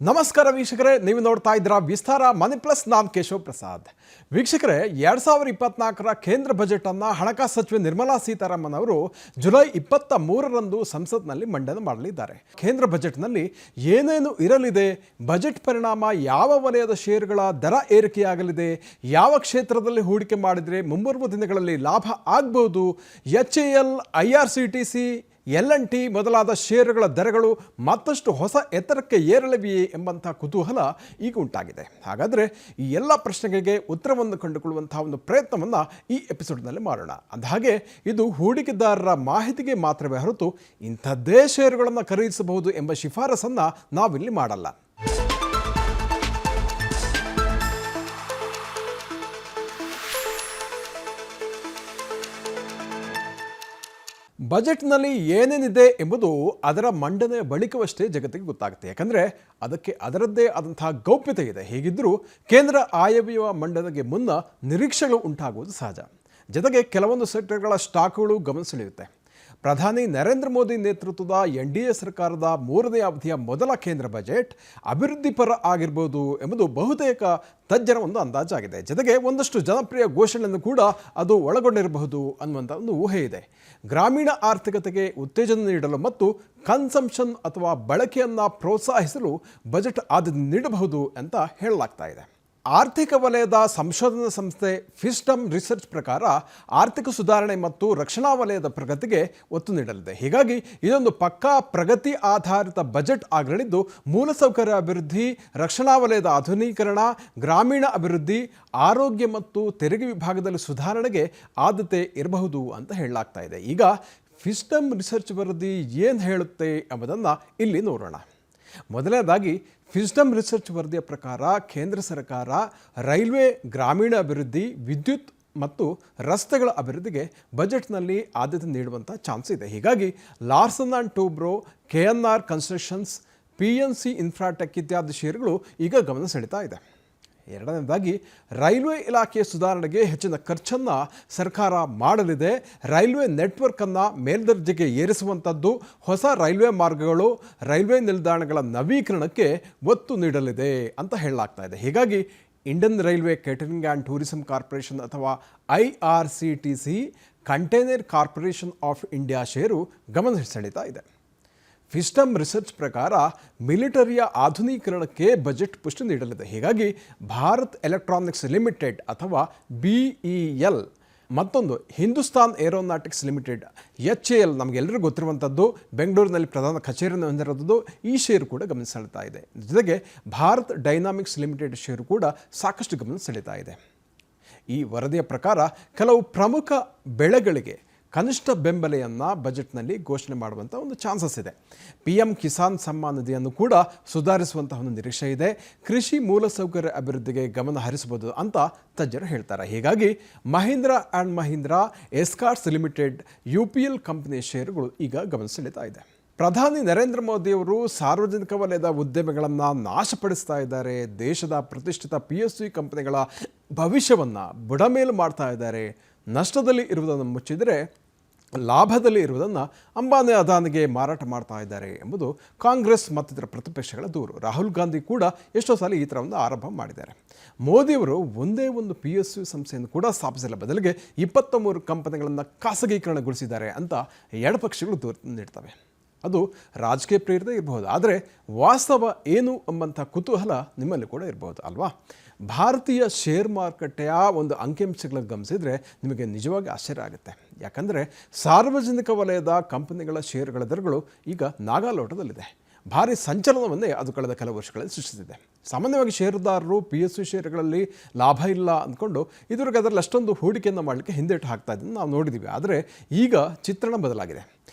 ನಮಸ್ಕಾರ ವೀಕ್ಷಕರೇ, ನೀವು ನೋಡ್ತಾ ಇದ್ದೀರಾ ವಿಸ್ತಾರ ಮನಿ ಪ್ಲಸ್. ನಾನು ಕೇಶವ್ ಪ್ರಸಾದ್. ವೀಕ್ಷಕರೇ, 2024ರ ಕೇಂದ್ರ ಬಜೆಟನ್ನು ಹಣಕಾಸು ಸಚಿವೆ ನಿರ್ಮಲಾ ಸೀತಾರಾಮನ್ ಅವರು ಜುಲೈ 23ರಂದು ಸಂಸತ್ನಲ್ಲಿ ಮಂಡನೆ ಮಾಡಲಿದ್ದಾರೆ. ಕೇಂದ್ರ ಬಜೆಟ್ನಲ್ಲಿ ಏನೇನು ಇರಲಿದೆ, ಬಜೆಟ್ ಪರಿಣಾಮ ಯಾವ ವಲಯದ ಷೇರುಗಳ ದರ ಏರಿಕೆಯಾಗಲಿದೆ, ಯಾವ ಕ್ಷೇತ್ರದಲ್ಲಿ ಹೂಡಿಕೆ ಮಾಡಿದರೆ ಮುಂಬರುವ ದಿನಗಳಲ್ಲಿ ಲಾಭ ಆಗಬಹುದು, HAL, IRCTC, L&T ಮೊದಲಾದ ಷೇರುಗಳ ದರಗಳು ಮತ್ತಷ್ಟು ಹೊಸ ಎತ್ತರಕ್ಕೆ ಏರಲಿವೆಯೇ ಎಂಬಂಥ ಕುತೂಹಲ ಈಗ ಉಂಟಾಗಿದೆ. ಹಾಗಾದರೆ ಈ ಎಲ್ಲ ಪ್ರಶ್ನೆಗಳಿಗೆ ಉತ್ತರವನ್ನು ಕಂಡುಕೊಳ್ಳುವಂಥ ಒಂದು ಪ್ರಯತ್ನವನ್ನು ಈ ಎಪಿಸೋಡ್ನಲ್ಲಿ ಮಾಡೋಣ. ಅಂದಹಾಗೆ ಇದು ಹೂಡಿಕೆದಾರರ ಮಾಹಿತಿಗೆ ಮಾತ್ರವೇ ಹೊರತು ಇಂಥದ್ದೇ ಷೇರುಗಳನ್ನು ಖರೀದಿಸಬಹುದು ಎಂಬ ಶಿಫಾರಸನ್ನು ನಾವಿಲ್ಲಿ ಮಾಡಲ್ಲ. ಬಜೆಟ್ನಲ್ಲಿ ಏನೇನಿದೆ ಎಂಬುದು ಅದರ ಮಂಡನೆಯ ಬಳಿಕವಷ್ಟೇ ಜಗತ್ತಿಗೆ ಗೊತ್ತಾಗುತ್ತೆ. ಯಾಕಂದರೆ ಅದಕ್ಕೆ ಅದರದ್ದೇ ಆದಂತಹ ಗೌಪ್ಯತೆ ಇದೆ. ಹೀಗಿದ್ದರೂ ಕೇಂದ್ರ ಆಯವ್ಯಯ ಮಂಡನೆಗೆ ಮುನ್ನ ನಿರೀಕ್ಷೆಗಳು ಉಂಟಾಗುವುದು ಸಹಜ. ಜೊತೆಗೆ ಕೆಲವೊಂದು ಸೆಕ್ಟರ್ಗಳ ಸ್ಟಾಕ್ಗಳು ಗಮನ ಸೆಳೆಯುತ್ತೆ. ಪ್ರಧಾನಿ ನರೇಂದ್ರ ಮೋದಿ ನೇತೃತ್ವದ NDA ಸರ್ಕಾರದ 3ನೇ ಅವಧಿಯ ಮೊದಲ ಕೇಂದ್ರ ಬಜೆಟ್ ಅಭಿವೃದ್ಧಿಪರ ಆಗಿರ್ಬೋದು ಎಂಬುದು ಬಹುತೇಕ ತಜ್ಜನ ಒಂದು ಅಂದಾಜಾಗಿದೆ. ಜೊತೆಗೆ ಒಂದಷ್ಟು ಜನಪ್ರಿಯ ಘೋಷಣೆಯನ್ನು ಕೂಡ ಅದು ಒಳಗೊಂಡಿರಬಹುದು ಅನ್ನುವಂಥ ಒಂದು ಊಹೆ ಇದೆ. ಗ್ರಾಮೀಣ ಆರ್ಥಿಕತೆಗೆ ಉತ್ತೇಜನ ನೀಡಲು ಮತ್ತು ಕನ್ಸಂಪ್ಷನ್ ಅಥವಾ ಬಳಕೆಯನ್ನು ಪ್ರೋತ್ಸಾಹಿಸಲು ಬಜೆಟ್ ಆದ್ಯತೆ ನೀಡಬಹುದು ಅಂತ ಹೇಳಲಾಗ್ತಾ ಇದೆ. ಆರ್ಥಿಕ ವಲಯದ ಸಂಶೋಧನಾ ಸಂಸ್ಥೆ ಫಿಸ್ಟಮ್ ರಿಸರ್ಚ್ ಪ್ರಕಾರ ಆರ್ಥಿಕ ಸುಧಾರಣೆ ಮತ್ತು ರಕ್ಷಣಾ ವಲಯದ ಪ್ರಗತಿಗೆ ಒತ್ತು ನೀಡಲಿದೆ. ಹೀಗಾಗಿ ಇದೊಂದು ಪಕ್ಕಾ ಪ್ರಗತಿ ಆಧಾರಿತ ಬಜೆಟ್ ಆಗಲಿದ್ದು ಮೂಲಸೌಕರ್ಯ ಅಭಿವೃದ್ಧಿ, ರಕ್ಷಣಾ ವಲಯದ ಆಧುನೀಕರಣ, ಗ್ರಾಮೀಣ ಅಭಿವೃದ್ಧಿ, ಆರೋಗ್ಯ ಮತ್ತು ತೆರಿಗೆ ವಿಭಾಗದಲ್ಲಿ ಸುಧಾರಣೆಗೆ ಆದ್ಯತೆ ಇರಬಹುದು ಅಂತ ಹೇಳಲಾಗ್ತಾ ಇದೆ. ಈಗ ಫಿಸ್ಟಮ್ ರಿಸರ್ಚ್ ವರದಿ ಏನು ಹೇಳುತ್ತೆ ಎಂಬುದನ್ನು ಇಲ್ಲಿ ನೋಡೋಣ. ಮೊದಲನೇದಾಗಿ ಫಿಸ್ಟಮ್ ರಿಸರ್ಚ್ ವರದಿಯ ಪ್ರಕಾರ ಕೇಂದ್ರ ಸರ್ಕಾರ ರೈಲ್ವೆ, ಗ್ರಾಮೀಣ ಅಭಿವೃದ್ಧಿ, ವಿದ್ಯುತ್ ಮತ್ತು ರಸ್ತೆಗಳ ಅಭಿವೃದ್ಧಿಗೆ ಬಜೆಟ್ನಲ್ಲಿ ಆದ್ಯತೆ ನೀಡುವಂಥ ಚಾನ್ಸ್ ಇದೆ. ಹೀಗಾಗಿ Larsen and Toubro, KNR constructions, PNC Infratech ಇತ್ಯಾದಿ ಷೇರುಗಳು ಈಗ ಗಮನ ಸೆಳೀತಾ ಇದೆ. ಎರಡನೇದಾಗಿ ರೈಲ್ವೆ ಇಲಾಖೆಯ ಸುಧಾರಣೆಗೆ ಹೆಚ್ಚಿನ ಖರ್ಚನ್ನು ಸರ್ಕಾರ ಮಾಡಲಿದೆ. ರೈಲ್ವೆ ನೆಟ್ವರ್ಕನ್ನು ಮೇಲ್ದರ್ಜೆಗೆ ಏರಿಸುವಂಥದ್ದು, ಹೊಸ ರೈಲ್ವೆ ಮಾರ್ಗಗಳು, ರೈಲ್ವೆ ನಿಲ್ದಾಣಗಳ ನವೀಕರಣಕ್ಕೆ ಒತ್ತು ನೀಡಲಿದೆ ಅಂತ ಹೇಳಲಾಗ್ತಾ ಇದೆ. ಹೀಗಾಗಿ Indian Railway Catering and Tourism Corporation ಅಥವಾ IRCTC, Container Corporation of India share ಗಮನ ಸೆಳೀತಾ ಇದೆ. ಫಿಸ್ಟಮ್ ರಿಸರ್ಚ್ ಪ್ರಕಾರ ಮಿಲಿಟರಿಯ ಆಧುನೀಕರಣಕ್ಕೆ ಬಜೆಟ್ ಪುಷ್ಟಿ ನೀಡಲಿದೆ. ಹೀಗಾಗಿ ಭಾರತ್ ಎಲೆಕ್ಟ್ರಾನಿಕ್ಸ್ ಲಿಮಿಟೆಡ್ ಅಥವಾ BEL, ಮತ್ತೊಂದು ಹಿಂದೂಸ್ತಾನ್ ಏರೋನಾಟಿಕ್ಸ್ ಲಿಮಿಟೆಡ್ HAL, ನಮಗೆಲ್ಲರಿಗೂ ಗೊತ್ತಿರುವಂಥದ್ದು, ಬೆಂಗಳೂರಿನಲ್ಲಿ ಪ್ರಧಾನ ಕಚೇರಿಯನ್ನು ಹೊಂದಿರೋದು, ಈ ಷೇರು ಕೂಡ ಗಮನ ಸೆಳೀತಾ ಇದೆ. ಜೊತೆಗೆ ಭಾರತ್ ಡೈನಾಮಿಕ್ಸ್ ಲಿಮಿಟೆಡ್ ಷೇರು ಕೂಡ ಸಾಕಷ್ಟು ಗಮನ ಸೆಳೀತಾ ಇದೆ. ಈ ವರದಿಯ ಪ್ರಕಾರ ಕೆಲವು ಪ್ರಮುಖ ಬೆಳೆಗಳಿಗೆ ಕನಿಷ್ಠ ಬೆಂಬಲೆಯನ್ನು ಬಜೆಟ್ನಲ್ಲಿ ಘೋಷಣೆ ಮಾಡುವಂಥ ಒಂದು ಚಾನ್ಸಸ್ ಇದೆ. PM ಕಿಸಾನ್ ಸಮ್ಮಾನ್ ನಿಧಿಯನ್ನು ಕೂಡ ಸುಧಾರಿಸುವಂತಹ ಒಂದು ನಿರೀಕ್ಷೆ ಇದೆ. ಕೃಷಿ ಮೂಲಸೌಕರ್ಯ ಅಭಿವೃದ್ಧಿಗೆ ಗಮನ ಹರಿಸಬಹುದು ಅಂತ ತಜ್ಞರು ಹೇಳ್ತಾರೆ. ಹೀಗಾಗಿ Mahindra and Mahindra, Escorts limited, UPL ಕಂಪನಿಯ ಷೇರುಗಳು ಈಗ ಗಮನ ಸೆಳೀತಾ ಇದೆ. ಪ್ರಧಾನಿ ನರೇಂದ್ರ ಮೋದಿಯವರು ಸಾರ್ವಜನಿಕ ವಲಯದ ಉದ್ಯಮಗಳನ್ನು ನಾಶಪಡಿಸ್ತಾ ಇದ್ದಾರೆ. ದೇಶದ ಪ್ರತಿಷ್ಠಿತ PSU ಕಂಪನಿಗಳ ಭವಿಷ್ಯವನ್ನು ಬುಡಮೇಲು ಮಾಡ್ತಾ ಇದ್ದಾರೆ. ನಷ್ಟದಲ್ಲಿ ಇರುವುದನ್ನು ಮುಚ್ಚಿದರೆ ಲಾಭದಲ್ಲಿ ಇರುವುದನ್ನು ಅಂಬಾನಿ, ಅದಾನಿಗೆ ಮಾರಾಟ ಮಾಡ್ತಾ ಇದ್ದಾರೆ ಎಂಬುದು ಕಾಂಗ್ರೆಸ್ ಮತ್ತಿತರ ಪ್ರತಿಪಕ್ಷಗಳ ದೂರು. ರಾಹುಲ್ ಗಾಂಧಿ ಕೂಡ ಎಷ್ಟೋ ಸಲ ಈ ಥರವನ್ನು ಆರಂಭ ಮಾಡಿದ್ದಾರೆ. ಮೋದಿಯವರು ಒಂದೇ ಒಂದು PSU ಸಂಸ್ಥೆಯನ್ನು ಕೂಡ ಸ್ಥಾಪಿಸಿಲ್ಲ, ಬದಲಿಗೆ 23 ಕಂಪನಿಗಳನ್ನು ಖಾಸಗೀಕರಣಗೊಳಿಸಿದ್ದಾರೆ ಅಂತ ಎಡಪಕ್ಷಗಳು ದೂರು ನೀಡ್ತವೆ. ಅದು ರಾಜಕೀಯ ಪ್ರೇರಿತ ಇರಬಹುದು, ಆದರೆ ವಾಸ್ತವ ಏನು ಎಂಬಂಥ ಕುತೂಹಲ ನಿಮ್ಮಲ್ಲಿ ಕೂಡ ಇರಬಹುದು ಅಲ್ವಾ? ಭಾರತೀಯ ಶೇರ್ ಮಾರುಕಟ್ಟೆಯ ಒಂದು ಅಂಕಿಅಂಶಗಳನ್ನು ಗಮನಿಸಿದರೆ ನಿಮಗೆ ನಿಜವಾಗಿ ಆಶ್ಚರ್ಯ ಆಗುತ್ತೆ. ಯಾಕಂದರೆ ಸಾರ್ವಜನಿಕ ವಲಯದ ಕಂಪನಿಗಳ ಷೇರುಗಳ ದರಗಳು ಈಗ ನಾಗಾಲೋಟದಲ್ಲಿದೆ. ಭಾರಿ ಸಂಚಲನವನ್ನೇ ಅದು ಕಳೆದ ಕೆಲವು ವರ್ಷಗಳಲ್ಲಿ ಸೃಷ್ಟಿಸಿದೆ. ಸಾಮಾನ್ಯವಾಗಿ ಷೇರುದಾರರು PSU ಷೇರುಗಳಲ್ಲಿ ಲಾಭ ಇಲ್ಲ ಅಂದ್ಕೊಂಡು ಇದುವರೆಗೆ ಅದರಲ್ಲಿ ಅಷ್ಟೊಂದು ಹೂಡಿಕೆಯನ್ನು ಮಾಡಲಿಕ್ಕೆ ಹಿಂದೇಟು ಹಾಕ್ತಾ ಇದ್ದನ್ನು ನಾವು ನೋಡಿದ್ದೀವಿ. ಆದರೆ ಈಗ ಚಿತ್ರಣ ಬದಲಾಗಿದೆ.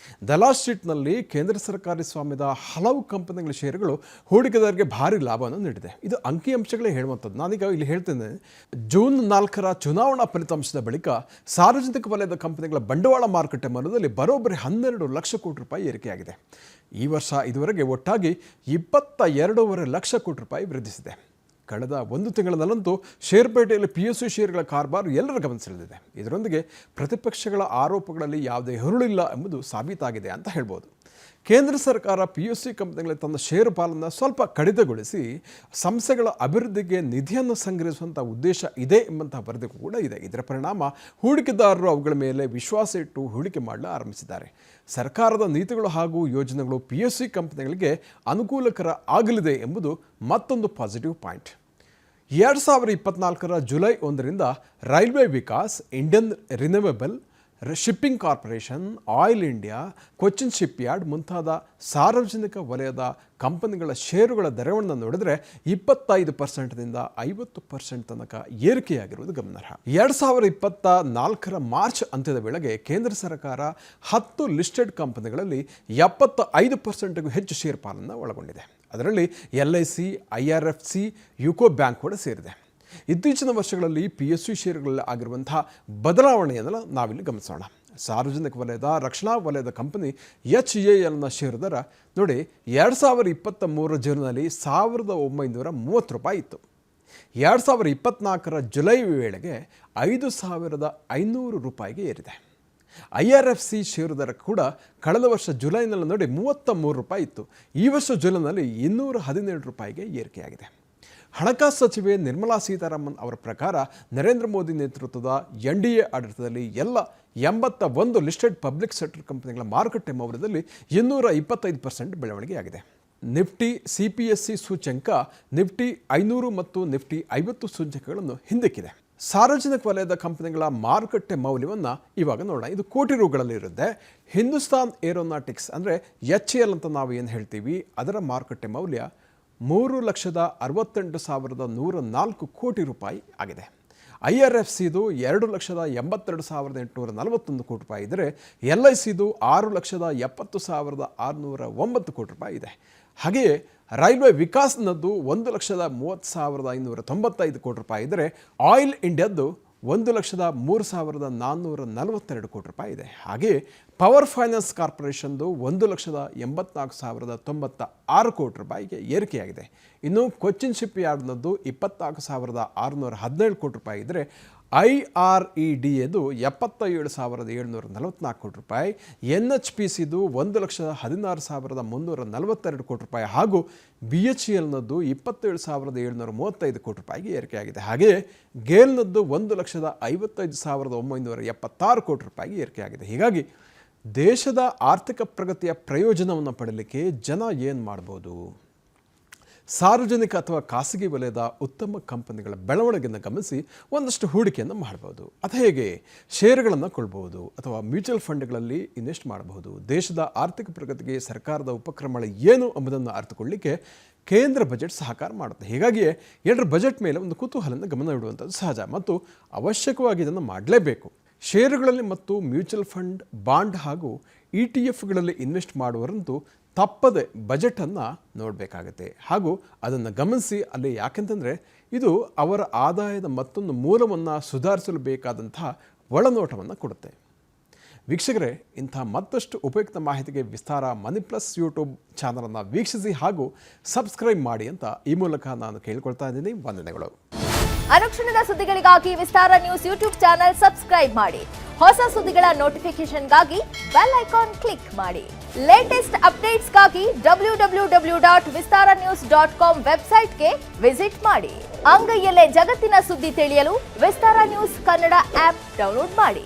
ದಲಾಲ್ ಸ್ಟ್ರೀಟ್ನಲ್ಲಿ ಕೇಂದ್ರ ಸರ್ಕಾರಿ ಸ್ವಾಮ್ಯದ ಹಲವು ಕಂಪನಿಗಳ ಷೇರುಗಳು ಹೂಡಿಕೆದಾರರಿಗೆ ಭಾರಿ ಲಾಭವನ್ನು ನೀಡಿದೆ. ಇದು ಅಂಕಿಅಂಶಗಳೇ ಹೇಳುವಂಥದ್ದು. ನಾನೀಗ ಇಲ್ಲಿ ಹೇಳ್ತೇನೆ, ಜೂನ್ 4ರ ಚುನಾವಣಾ ಫಲಿತಾಂಶದ ಬಳಿಕ ಸಾರ್ವಜನಿಕ ವಲಯದ ಕಂಪನಿಗಳ ಬಂಡವಾಳ ಮಾರುಕಟ್ಟೆ ಮೌಲ್ಯದಲ್ಲಿ ಬರೋಬ್ಬರಿ 12 ಲಕ್ಷ ಕೋಟಿ ರೂಪಾಯಿ ಏರಿಕೆಯಾಗಿದೆ. ಈ ವರ್ಷ ಇದುವರೆಗೆ ಒಟ್ಟಾಗಿ 22.5 ಲಕ್ಷ ಕೋಟಿ ರೂಪಾಯಿ ವೃದ್ಧಿಸಿದೆ. ಕಳೆದ ಒಂದು ತಿಂಗಳಲ್ಲಂತೂ ಷೇರುಪೇಟೆಯಲ್ಲಿ PSU ಷೇರುಗಳ ಕಾರಬಾರು ಎಲ್ಲರ ಗಮನ ಸೆಳೆದಿದೆ. ಇದರೊಂದಿಗೆ ಪ್ರತಿಪಕ್ಷಗಳ ಆರೋಪಗಳಲ್ಲಿ ಯಾವುದೇ ಹುರುಳಿಲ್ಲ ಎಂಬುದು ಸಾಬೀತಾಗಿದೆ ಅಂತ ಹೇಳ್ಬೋದು. ಕೇಂದ್ರ ಸರ್ಕಾರ PSU ಕಂಪನಿಗಳಿಗೆ ತನ್ನ ಷೇರು ಪಾಲನ್ನು ಸ್ವಲ್ಪ ಕಡಿತಗೊಳಿಸಿ ಸಂಸ್ಥೆಗಳ ಅಭಿವೃದ್ಧಿಗೆ ನಿಧಿಯನ್ನು ಸಂಗ್ರಹಿಸುವಂಥ ಉದ್ದೇಶ ಇದೆ ಎಂಬಂತಹ ವರದಿ ಕೂಡ ಇದೆ. ಇದರ ಪರಿಣಾಮ ಹೂಡಿಕೆದಾರರು ಅವುಗಳ ಮೇಲೆ ವಿಶ್ವಾಸ ಇಟ್ಟು ಹೂಡಿಕೆ ಮಾಡಲು ಆರಂಭಿಸಿದ್ದಾರೆ. ಸರ್ಕಾರದ ನೀತಿಗಳು ಹಾಗೂ ಯೋಜನೆಗಳು PSU ಕಂಪನಿಗಳಿಗೆ ಅನುಕೂಲಕರ ಆಗಲಿದೆ ಎಂಬುದು ಮತ್ತೊಂದು ಪಾಸಿಟಿವ್ ಪಾಯಿಂಟ್. 2024 ಜುಲೈ 1ರಿಂದ Railway Vikas, Indian Renewable Shipping Corporation, Oil India, Cochin shipyard ಮುಂತಾದ ಸಾರ್ವಜನಿಕ ವಲಯದ ಕಂಪನಿಗಳ ಷೇರುಗಳ ದರವನ್ನು ನೋಡಿದರೆ 25%ದಿಂದ 50% ತನಕ ಏರಿಕೆಯಾಗಿರುವುದು ಗಮನಾರ್ಹ. 2024 ಮಾರ್ಚ್ ಅಂತ್ಯದ ವೇಳೆಗೆ ಕೇಂದ್ರ ಸರ್ಕಾರ 10 ಲಿಸ್ಟೆಡ್ ಕಂಪನಿಗಳಲ್ಲಿ 75%ಗೂ ಹೆಚ್ಚು ಷೇರು ಪಾಲನ್ನು ಒಳಗೊಂಡಿದೆ. ಅದರಲ್ಲಿ LIC, IRFC, ಯುಕೋ ಬ್ಯಾಂಕ್ ಕೂಡ ಸೇರಿದೆ. ಇತ್ತೀಚಿನ ವರ್ಷಗಳಲ್ಲಿ PSU ಷೇರುಗಳಲ್ಲಿ ಆಗಿರುವಂತಹ ಬದಲಾವಣೆಯನ್ನು ನಾವಿಲ್ಲಿ ಗಮನಿಸೋಣ. ಸಾರ್ವಜನಿಕ ವಲಯದ ರಕ್ಷಣಾ ವಲಯದ ಕಂಪನಿ HALನ ಷೇರು ದರ ನೋಡಿ 2023 ಜೂನ್ನಲ್ಲಿ $1,930 ಇತ್ತು. 2024 ಜುಲೈ ವೇಳೆಗೆ $5,500 ಏರಿದೆ. IRFC ಷೇರು ದರ ಕೂಡ ಕಳೆದ ವರ್ಷ ಜುಲೈನಲ್ಲಿ ನೋಡಿ $33 ಇತ್ತು. ಈ ವರ್ಷ ಜುಲೈನಲ್ಲಿ $217 ಏರಿಕೆಯಾಗಿದೆ. ಹಣಕಾಸು ಸಚಿವೆ ನಿರ್ಮಲಾ ಸೀತಾರಾಮನ್ ಅವರ ಪ್ರಕಾರ ನರೇಂದ್ರ ಮೋದಿ ನೇತೃತ್ವದ NDA ಆಡಳಿತದಲ್ಲಿ ಎಲ್ಲ 81 ಲಿಸ್ಟೆಡ್ ಪಬ್ಲಿಕ್ ಸೆಕ್ಟರ್ ಕಂಪನಿಗಳ ಮಾರುಕಟ್ಟೆ ಮೌಲ್ಯದಲ್ಲಿ 225% ಬೆಳವಣಿಗೆಯಾಗಿದೆ. ನಿಫ್ಟಿ CPSE ಸೂಚ್ಯಂಕ ನಿಫ್ಟಿ 500 ಮತ್ತು ನಿಫ್ಟಿ 50 ಸೂಚ್ಯಂಕಗಳನ್ನು ಹಿಂದಿಕ್ಕಿದೆ. ಸಾರ್ವಜನಿಕ ವಲಯದ ಕಂಪನಿಗಳ ಮಾರುಕಟ್ಟೆ ಮೌಲ್ಯವನ್ನು ಇವಾಗ ನೋಡೋಣ. ಇದು ಕೋಟಿ ರೂಗಳಲ್ಲಿ ಇರುತ್ತೆ. ಹಿಂದೂಸ್ತಾನ್ ಏರೋನಾಟಿಕ್ಸ್ ಅಂದರೆ HAL ಅಂತ ನಾವು ಏನು ಹೇಳ್ತೀವಿ, ಅದರ ಮಾರುಕಟ್ಟೆ ಮೌಲ್ಯ $3,68,104 ಕೋಟಿ ಆಗಿದೆ. IRFCದು $2,82,841 ಕೋಟಿ ಇದ್ದರೆ LICದು $6,70,609 ಕೋಟಿ ಇದೆ. ಹಾಗೆಯೇ ರೈಲ್ವೆ ವಿಕಾಸ್ನದ್ದು $1,30,595 ಕೋಟಿ ಇದ್ದರೆ ಆಯಿಲ್ ಇಂಡಿಯಾದ್ದು $1,03,442 ಕೋಟಿ ಇದೆ. ಹಾಗೆಯೇ ಪವರ್ ಫೈನಾನ್ಸ್ ಕಾರ್ಪೊರೇಷನ್ದು $1,84,096 ಕೋಟಿ ಏರಿಕೆಯಾಗಿದೆ. ಇನ್ನು ಕೊಚ್ಚಿನ್ ಶಿಪ್ ಯಾರ್ಡ್ನದ್ದು $24,617 ಕೋಟಿ ಇದ್ದರೆ IREDAದು $77,744 ಕೋಟಿ, NHPCದು $1,16,342 ಕೋಟಿ ಹಾಗೂ BHELನದ್ದು $27,735 ಕೋಟಿ ಏರಿಕೆಯಾಗಿದೆ. ಹಾಗೆಯೇ ಗೇಲ್ನದ್ದು $1,55,976 ಕೋಟಿ ಏರಿಕೆಯಾಗಿದೆ. ಹೀಗಾಗಿ ದೇಶದ ಆರ್ಥಿಕ ಪ್ರಗತಿಯ ಪ್ರಯೋಜನವನ್ನು ಪಡೆಯಲಿಕ್ಕೆ ಜನ ಏನು ಮಾಡ್ಬೋದು? ಸಾರ್ವಜನಿಕ ಅಥವಾ ಖಾಸಗಿ ವಲಯದ ಉತ್ತಮ ಕಂಪನಿಗಳ ಬೆಳವಣಿಗೆಯನ್ನು ಗಮನಿಸಿ ಒಂದಷ್ಟು ಹೂಡಿಕೆಯನ್ನು ಮಾಡಬಹುದು. ಅದು ಹೇಗೆ? ಷೇರುಗಳನ್ನು ಕೊಳ್ಳಬಹುದು ಅಥವಾ ಮ್ಯೂಚುವಲ್ ಫಂಡ್ಗಳಲ್ಲಿ ಇನ್ವೆಸ್ಟ್ ಮಾಡಬಹುದು. ದೇಶದ ಆರ್ಥಿಕ ಪ್ರಗತಿಗೆ ಸರ್ಕಾರದ ಉಪಕ್ರಮಗಳು ಏನು ಎಂಬುದನ್ನು ಅರ್ಥಕೊಳ್ಳಿಕ್ಕೆ ಕೇಂದ್ರ ಬಜೆಟ್ ಸಹಕಾರ ಮಾಡುತ್ತೆ. ಹೀಗಾಗಿಯೇ ಎಲ್ಲರ ಬಜೆಟ್ ಮೇಲೆ ಒಂದು ಕುತೂಹಲದಿಂದ ಗಮನ ಇಡುವಂಥದ್ದು ಸಹಜ ಮತ್ತು ಅವಶ್ಯಕವಾಗಿ ಇದನ್ನು ಮಾಡಲೇಬೇಕು. ಷೇರುಗಳಲ್ಲಿ ಮತ್ತು ಮ್ಯೂಚುವಲ್ ಫಂಡ್, ಬಾಂಡ್ ಹಾಗೂ ETFಗಳಲ್ಲಿ ಇನ್ವೆಸ್ಟ್ ಮಾಡುವರಂತೂ ತಪ್ಪದೆ ಬಜೆಟನ್ನು ನೋಡಬೇಕಾಗುತ್ತೆ ಹಾಗೂ ಅದನ್ನು ಗಮನಿಸಿ ಅಲ್ಲಿ. ಯಾಕೆಂತಂದರೆ ಇದು ಅವರ ಆದಾಯದ ಮತ್ತೊಂದು ಮೂಲವನ್ನು ಸುಧಾರಿಸಲು ಬೇಕಾದಂತಹ ಒಳನೋಟವನ್ನು ಕೊಡುತ್ತೆ. ವೀಕ್ಷಕರೇ, ಇಂಥ ಮತ್ತಷ್ಟು ಉಪಯುಕ್ತ ಮಾಹಿತಿಗೆ ವಿಸ್ತಾರ ಮನಿ ಪ್ಲಸ್ ಯೂಟ್ಯೂಬ್ ಚಾನಲನ್ನು ವೀಕ್ಷಿಸಿ ಹಾಗೂ ಸಬ್ಸ್ಕ್ರೈಬ್ ಮಾಡಿ ಅಂತ ಈ ಮೂಲಕ ನಾನು ಕೇಳಿಕೊಳ್ತಾ ಇದ್ದೀನಿ. ವಂದನೆಗಳು. ಅನುಕ್ಷಣದ ಸುದ್ದಿಗಳಿಗಾಗಿ ವಿಸ್ತಾರ ನ್ಯೂಸ್ ಯೂಟ್ಯೂಬ್ ಚಾನಲ್ ಸಬ್ಸ್ಕ್ರೈಬ್ ಮಾಡಿ. ಹೊಸ ಸುದ್ದಿಗಳ ನೋಟಿಫಿಕೇಶನ್ಗಾಗಿ ಬೆಲ್ ಐಕಾನ್ ಕ್ಲಿಕ್ ಮಾಡಿ. ಲೇಟೆಸ್ಟ್ ಅಪ್ಡೇಟ್ಸ್ಗಾಗಿ www.vistaranews.com ವೆಬ್ಸೈಟ್ಗೆ ವಿಸಿಟ್ ಮಾಡಿ. ಅಂಗೈಯಲ್ಲೇ ಜಗತ್ತಿನ ಸುದ್ದಿ ತಿಳಿಯಲು ವಿಸ್ತಾರ ನ್ಯೂಸ್ ಕನ್ನಡ ಆಪ್ ಡೌನ್ಲೋಡ್ ಮಾಡಿ.